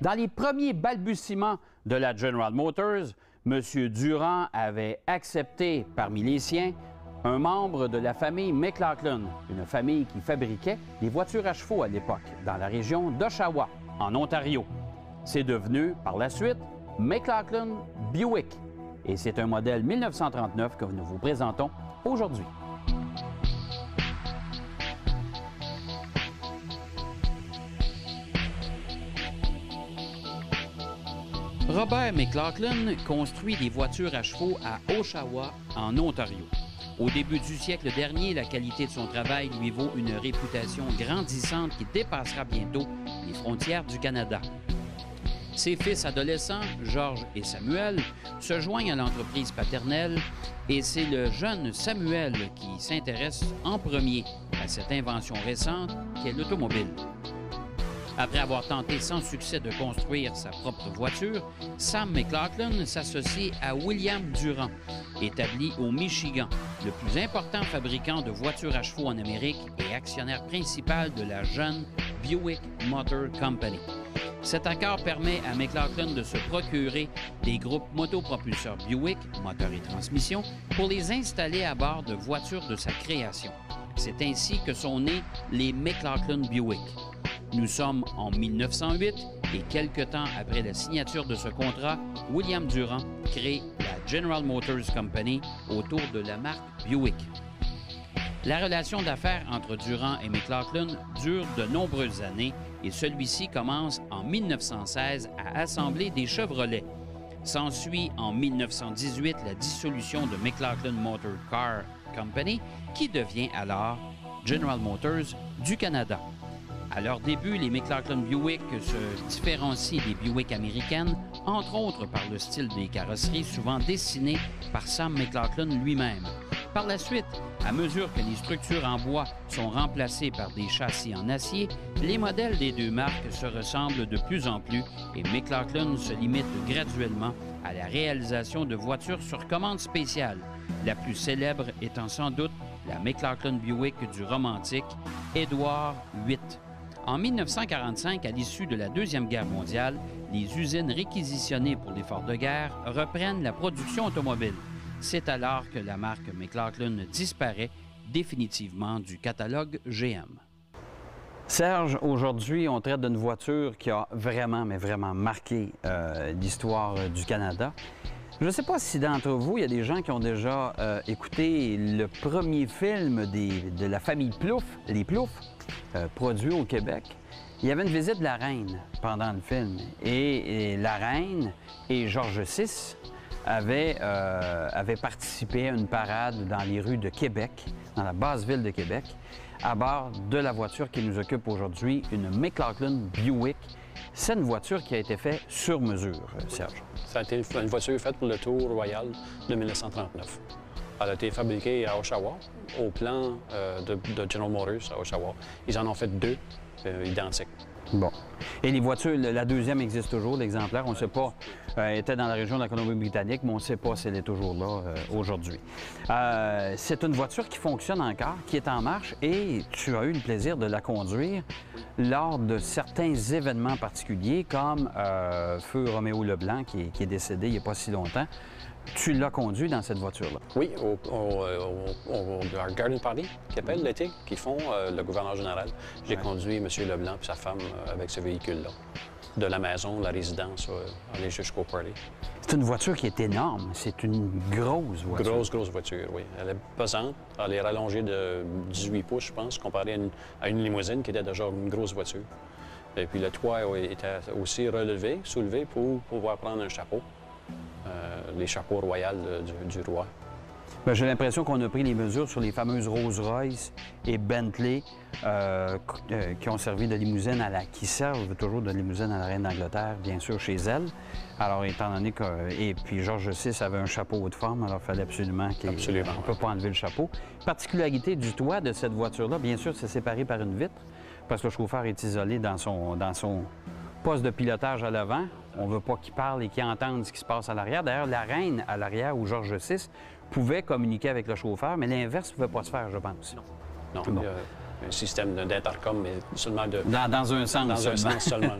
Dans les premiers balbutiements de la General Motors, M. Durand avait accepté parmi les siens un membre de la famille McLaughlin, une famille qui fabriquait des voitures à chevaux à l'époque, dans la région d'Oshawa, en Ontario. C'est devenu, par la suite, McLaughlin Buick. Et c'est un modèle 1939 que nous vous présentons aujourd'hui. Robert McLaughlin construit des voitures à chevaux à Oshawa, en Ontario. Au début du siècle dernier, la qualité de son travail lui vaut une réputation grandissante qui dépassera bientôt les frontières du Canada. Ses fils adolescents, Georges et Samuel, se joignent à l'entreprise paternelle et c'est le jeune Samuel qui s'intéresse en premier à cette invention récente qu'est l'automobile. Après avoir tenté sans succès de construire sa propre voiture, Sam McLaughlin s'associe à William Durand, établi au Michigan, le plus important fabricant de voitures à chevaux en Amérique et actionnaire principal de la jeune Buick Motor Company. Cet accord permet à McLaughlin de se procurer des groupes motopropulseurs Buick, moteur et transmission, pour les installer à bord de voitures de sa création. C'est ainsi que sont nés les McLaughlin Buick. Nous sommes en 1908 et quelque temps après la signature de ce contrat, William Durand crée la General Motors Company autour de la marque Buick. La relation d'affaires entre Durand et McLaughlin dure de nombreuses années et celui-ci commence en 1916 à assembler des Chevrolet. S'ensuit en 1918 la dissolution de McLaughlin Motor Car Company qui devient alors General Motors du Canada. À leur début, les McLaughlin Buick se différencient des Buick américaines, entre autres par le style des carrosseries souvent dessinées par Sam McLaughlin lui-même. Par la suite, à mesure que les structures en bois sont remplacées par des châssis en acier, les modèles des deux marques se ressemblent de plus en plus et McLaughlin se limite graduellement à la réalisation de voitures sur commande spéciale, la plus célèbre étant sans doute la McLaughlin Buick du romantique Édouard VIII. En 1945, à l'issue de la Deuxième Guerre mondiale, les usines réquisitionnées pour l'effort de guerre reprennent la production automobile. C'est alors que la marque McLaughlin disparaît définitivement du catalogue GM. Serge, aujourd'hui, on traite d'une voiture qui a vraiment, mais vraiment marqué l'histoire du Canada. Je ne sais pas si d'entre vous, il y a des gens qui ont déjà écouté le premier film de la famille Plouffe, les Plouffe, produit au Québec. Il y avait une visite de la reine pendant le film. Et la reine et Georges VI avaient participé à une parade dans les rues de Québec, dans la basse ville de Québec, à bord de la voiture qui nous occupe aujourd'hui, une McLaughlin Buick. C'est une voiture qui a été faite sur mesure, Serge. Ça a été une voiture faite pour le Tour Royal de 1939. Elle a été fabriquée à Oshawa, au plan de General Motors à Oshawa. Ils en ont fait deux identiques. Bon. Et les voitures, la deuxième existe toujours, l'exemplaire. On ne sait pas, elle était dans la région de la Colombie-Britannique, mais on ne sait pas si elle est toujours là aujourd'hui. C'est une voiture qui fonctionne encore, qui est en marche, et tu as eu le plaisir de la conduire lors de certains événements particuliers, comme Feu Roméo Leblanc, qui est décédé il n'y a pas si longtemps. Tu l'as conduit dans cette voiture-là? Oui, au Garden Party, qui appelle l'été, qui font le gouverneur général. J'ai conduit M. Leblanc et sa femme avec ce véhicule-là. De la maison, la résidence, aller jusqu'au party. C'est une voiture qui est énorme. C'est une grosse voiture. Grosse voiture, oui. Elle est pesante. Elle est rallongée de 18 pouces, je pense, comparée à une limousine qui était déjà une grosse voiture. Et puis le toit était aussi relevé, soulevé pour pouvoir prendre un chapeau. Les chapeaux royaux du roi. Bien, j'ai l'impression qu'on a pris les mesures sur les fameuses Rolls-Royce et Bentley qui ont servi de limousine qui servent toujours de limousine à la reine d'Angleterre, bien sûr, chez elle. Alors, étant donné que... Et puis, Georges VI avait un chapeau haute forme, alors il fallait absolument qu'il... Absolument. On ne peut pas enlever le chapeau. Particularité du toit de cette voiture-là, bien sûr, c'est séparé par une vitre, parce que le chauffeur est isolé dans son poste de pilotage à l'avant. On ne veut pas qu'il parle et qu'il entende ce qui se passe à l'arrière. D'ailleurs, la reine à l'arrière, ou Georges VI, pouvait communiquer avec le chauffeur, mais l'inverse ne pouvait pas se faire, je pense. Non. Bon. Il y a un système d'intercom, mais seulement de... Dans un sens seulement.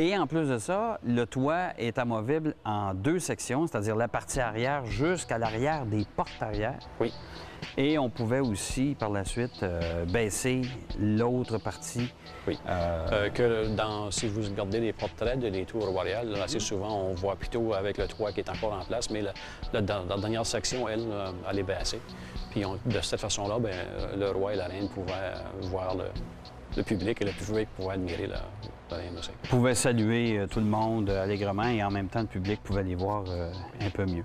Et en plus de ça, le toit est amovible en 2 sections, c'est-à-dire la partie arrière jusqu'à l'arrière des portes arrière. Oui. Et on pouvait aussi, par la suite, baisser l'autre partie. Oui. Si vous regardez les portraits des tours royales, assez souvent, on voit plutôt avec le toit qui est encore en place, mais dans la dernière section, elle est baissée. Puis de cette façon-là, le roi et la reine pouvaient voir le public et le public pouvait admirer la reine aussi. On pouvait saluer tout le monde allègrement et en même temps, le public pouvait les voir un peu mieux.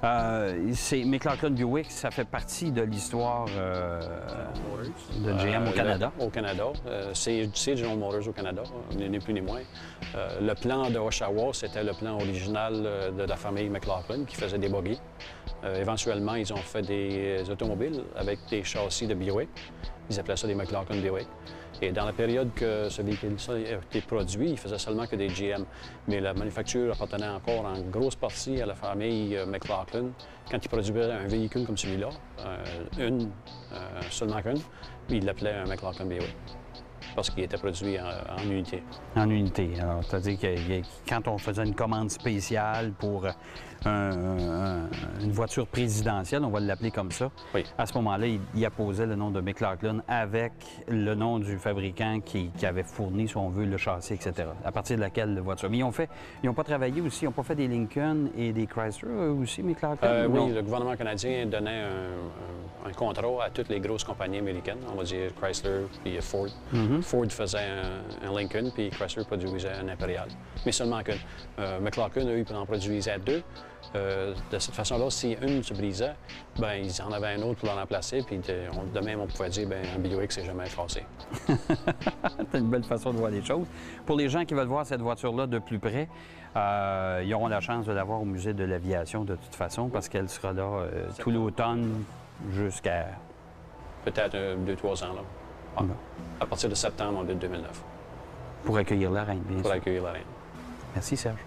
McLaughlin Buick, ça fait partie de l'histoire de GM au Canada. Au Canada. C'est General Motors au Canada, ni plus ni moins. Le plan de Oshawa, c'était le plan original de la famille McLaughlin qui faisait des bogies. Éventuellement, ils ont fait des automobiles avec des châssis de Buick. Ils appelaient ça des McLaughlin Buick. Et dans la période que ce véhicule-là a été produit, il faisait seulement que des GM. Mais la manufacture appartenait encore en grosse partie à la famille McLaughlin. Quand ils produisaient un véhicule comme celui-là, seulement qu'une, ils l'appelaient un McLaughlin Buick. Parce qu'il était produit en unité. En unité. Alors, c'est-à-dire que quand on faisait une commande spéciale pour une voiture présidentielle, on va l'appeler comme ça, oui. À ce moment-là, il apposait le nom de McLaughlin avec le nom du fabricant qui avait fourni, si on veut, le châssis, etc. À partir de laquelle la voiture. Mais ils n'ont pas travaillé aussi, ils n'ont pas fait des Lincoln et des Chrysler aussi, McLaughlin? Oui, le gouvernement canadien donnait un contrat à toutes les grosses compagnies américaines, on va dire Chrysler puis Ford. Ford faisait un Lincoln, puis Chrysler produisait un Imperial. Mais seulement qu'une. McLaughlin, eux, ils en produisaient 2. De cette façon-là, si une se brisait, ils en avaient un autre pour la remplacer, puis de même, on pouvait dire, un Buick, c'est jamais cassé. C'est une belle façon de voir les choses. Pour les gens qui veulent voir cette voiture-là de plus près, ils auront la chance de la voir au Musée de l'Aviation de toute façon, parce qu'elle sera là tout l'automne jusqu'à... Peut-être 2-3 ans, là. Ah, à partir de septembre 2009. Pour accueillir la reine, bien sûr. Pour accueillir la reine. Merci, Serge.